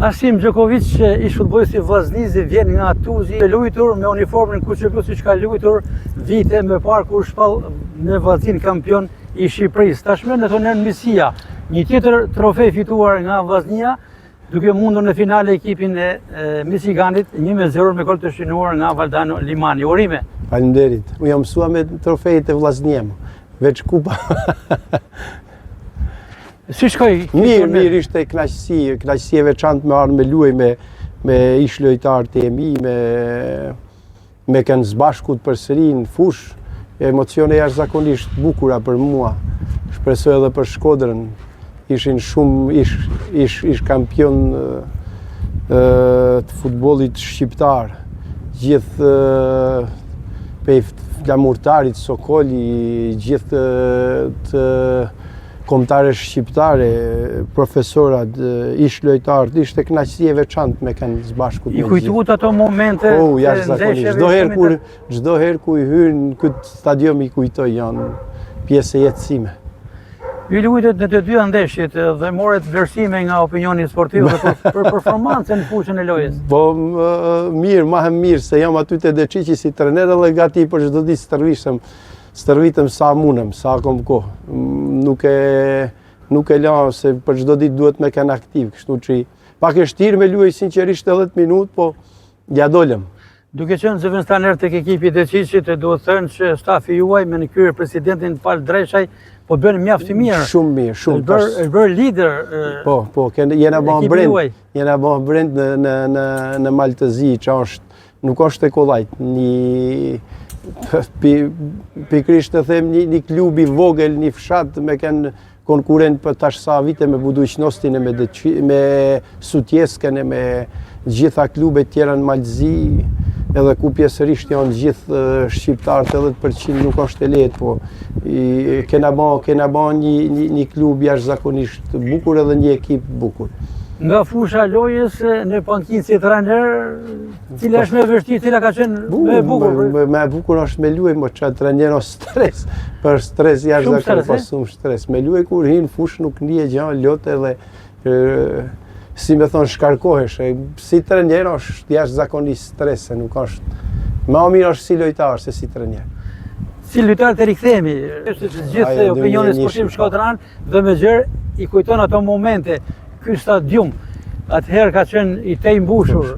Arsim Gjokovic, ish futbollisti vllaznisë, vjen nga Tuzi, luajtur me uniformën Kuçeplus që ka luajtur vite më parë kur shpall në vllaznin kampion i Shqipërisë. Tashmë në tonën Misia, një tjetër trofej fituar nga Vllaznia, duke mundur në finale ekipin e Misiganit 1-0 me gol të shënuar nga Valdano Limani. Urime. Faleminderit. Unë jam mësuar me trofejt e Vllaznia, veç kupa. Si shkoj? Mirë ishte knaqësi e veçantë me ardhë me luaj me ish lojtarët e mi, me kanë zbashkut përsëri në fush, emocione jashtëzakonisht bukura për mua. Shpresoj edhe për Shkodrën, ishin shumë ish kampion të futbollit shqiptar. Gjithë pe flamurtarit Sokoli, gjithë të kombëtarësh shqiptare, profesorat, ish lojtarët, ishte knaqësi e veçantë me kanë zbashkut me gjithë. I kujtuat ato momente? Jashtëzakonisht. Çdo herë ku i hyn në këtë stadium i kujtoj, janë pjesë e jetës time. Ju luajtët në të dyja ndeshjet dhe morët vlerësime nga opinioni sportiv për performancën në fushën e lojës. Po mirë, ma mirë, se jam aty te Deçiqi si trener edhe gati për çdo ditë stërvitëm sa munëm, sa kom kohë. Nuk e la se për çdo ditë duhet me kanë aktiv, kështu që pak e shtirë me luaj sinqerisht 80 minutë, po ja dolëm. Duke qenë zëvendëstaner tek ekipi i Deçiqit, duhet thënë që stafi juaj me në krye presidentin Pal Dreshaj po bën mjaft mirë. Shumë mirë, shumë. Është bërë lider. Po, jena bën brend në Maltëzi, që nuk është e kollajt. Pikrisht të them një klubi vogël, një fshat me kanë konkurent për tash sa vite me Buduqnostin e me Sutjeskën e me gjitha klubet tjera në Maltëzi, edhe ku pjesërisht janë gjithë shqiptarët, 80% nuk është e lehtë, po kena ba një klub jashtëzakonisht bukur edhe një ekip bukur. Nga fusha lojës në pankinë si trener, cila është me vështirë, cila ka qenë me bukur? Me bukur është me luaj, më që trener o stres, për stres jashtëzakonisht, pas shumë stres. Me luaj kur hinë fush nuk nije gjë, lotë edhe, si me thonë, shkarkohesh. Si trener është jashtëzakonisht stres, se nuk është, ma mirë është si lojtar se si trener. Si lojtar të rikthehemi, gjithë opinionin sportiv shkodran dhe me gjërë i kujton ato momente. Ky stadium atëherë ka qenë i tej mbushur.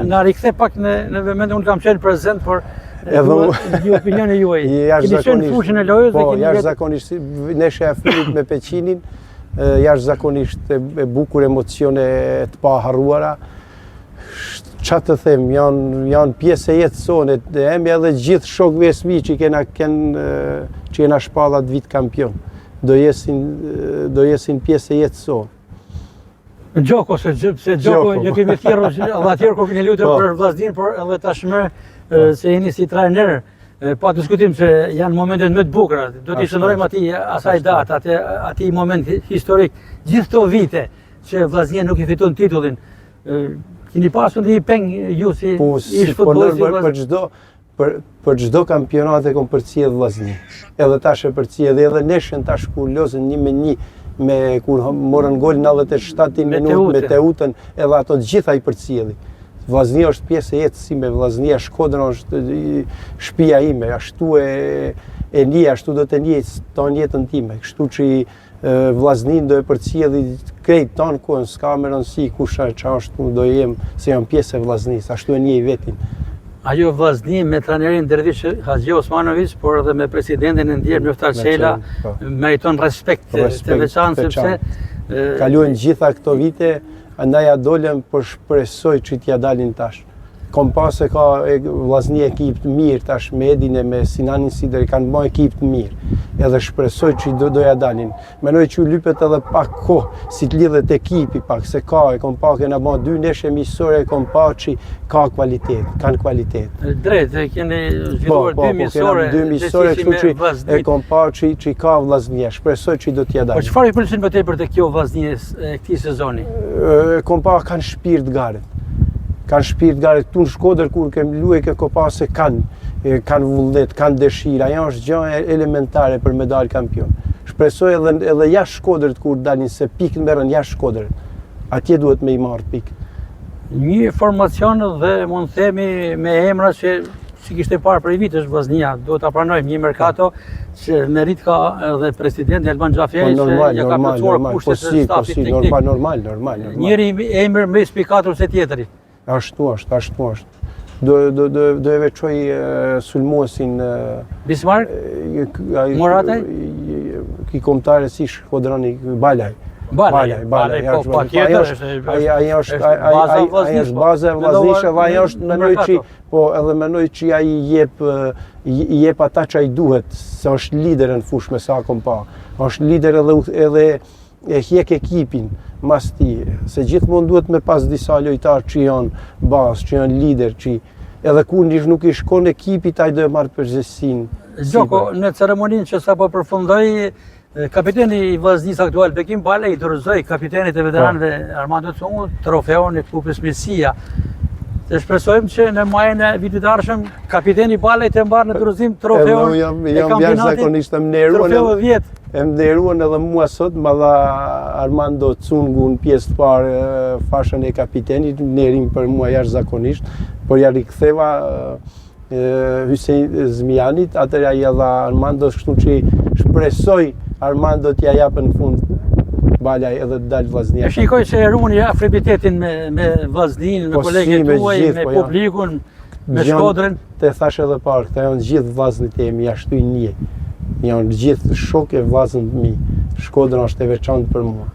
Na rikthe pak në momentin unë kam qenë prezent, por një opinion e juaj. Keni qenë në fushën e lojës? Po, jashtëzakonisht, neshja e fundit me Peqinin, jashtëzakonisht e bukur, emocione të paharruara. Çfarë të them, janë pjesë e jetës sonë, emi edhe gjithë shokëve e smi që jena shpallat vit kampion. Do jesin pjesë e jetës sonë. Gjoko, se Gjoko një kemi thjerë edhe atjerë kur keni luajtur për Vllaznin, por edhe tashmë se jeni si trajner, pa diskutim se janë momentet më të bukura. Do t'i shëndrojmë asaj datë, atij moment historik, gjithë këto vite që Vllaznia nuk i fiton titullin. Keni pasur një peng ju si ish futbollist? Për çdo kampionat e kom përcjell Vllaznia. Edhe tash e përcjell, edhe neshën tash kur lozën 1-1 kur morën gol në 97 minutë me Teutën, edhe ato të gjitha i përcjelli. Vllaznia është pjesë e jetës ime, Vllaznia Shkodra është shtëpia ime, ashtu e një, ashtu do të njeh jetën time. Kështu që Vllaznin do e përcjelli krejt tonë kohën, s'ka më rëndësi kush është, do jem se jam pjesë e Vllaznis, ashtu e njeh vetin. Ajo Vllazni me trajnerin Dervish Haxhi Osmanović, por edhe me presidentin e ndjer Mjoftar Çela, meriton respekt të veçantë sepse kaluan gjitha këto vite, andaj ja dolëm, por shpresoj që t'ja dalin tash. Kom pas se ka Vllazni ekip të mirë tash me Edin e me Sinanin Sideri, kanë bërë ekip të mirë. Edhe shpresoj që do ja dalin. Mendoj që u lypet edhe pak kohë, si të lidhet ekipi pak, se kom pa kena bërë 2 ndeshje miqësore, kom pa që kanë kvalitet. Drejt, keni zhvilluar 2 miqësore, kështu që kom pa që ka Vllaznia. Shpresoj që do t'ja dalin. Po çfarë i pëlqen më tepër te kjo Vllaznies e këtij sezoni? Kom pa kanë shpirt garet. Kanë shpirt garet këtu në Shkodër kur kem luaj ko pa se kanë vullnet, kanë dëshirë. Ajo është gjë elementare për me dalë kampion. Shpresoj edhe jashtë Shkodrët kur dalin, se pikë merren jashtë Shkodrës. Atje duhet me i marrë pikë. Një formacion dhe mund të themi me emra që si kishte parë prej vitesh Vllaznia, do ta pranojmë një merkato që merit ka edhe presidenti Elban Xhaferi që ja ka plotësuar kushtet e stafit teknik. Normal. Njëri emër më spikatur se tjetri. Ashtu është. Do e veçoj sulmuesin Bismarck? Morataj? Ki kombëtare si Shkodrani Balaj. Balaj, po tjetër Ai është baza e Vllaznisë dhe ai është menoj që ai i jep ata që ai duhet, se është lider në fushë me sa kom pa. Është lider edhe e hjek ekipin mas ti, se gjithmonë duhet me pas disa lojtarë që janë bazë, që janë lider, që edhe kur nuk i shkon ekipit, ai do e marrë përgjegjësinë. Gjoko, në ceremoninë që sapo përfundoi, kapiteni i Vllaznisë aktual Bekim Balaj i dorëzoi kapitenit e veteranëve Armando Cungu trofeun e Kupës Mirësia. Të shpresojmë që në majën e vitit të ardhshëm kapiteni Balaj të mbarë në dorëzim trofeun e kampionatit. Trofeu 10. E nderuan edhe mua sot, ma dha Armando Cungu në pjesë të parë fashën e kapitenit, nderim për mua jashtëzakonisht, por ja riktheva Hysej Zmianit, atëra ja dha Armando, kështu që shpresoj Armando t'ja japë në fund Balaj edhe të dalë Vllaznia. E shikoj që e ruani afrinitetin me Vllaznin, me kolegët tuaj, me publikun, me Shkodrën. Te thash edhe parë, këta janë gjithë vllaznit e mi, ashtu i një. Janë gjithë shokë e vllazën të mi. Shkodra është e veçantë për mua.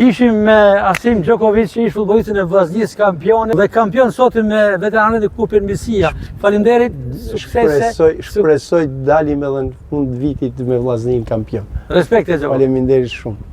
Ishim me Asim Gjokovic, që ish futbollistin e Vllaznisë, kampion dhe kampion sot me veteranët e Kupën Mirësia. Faleminderit, suksese. Shpresoj dalim edhe në fund vitit me Vllaznin kampion. Respekte, Gjoko. Faleminderit shumë.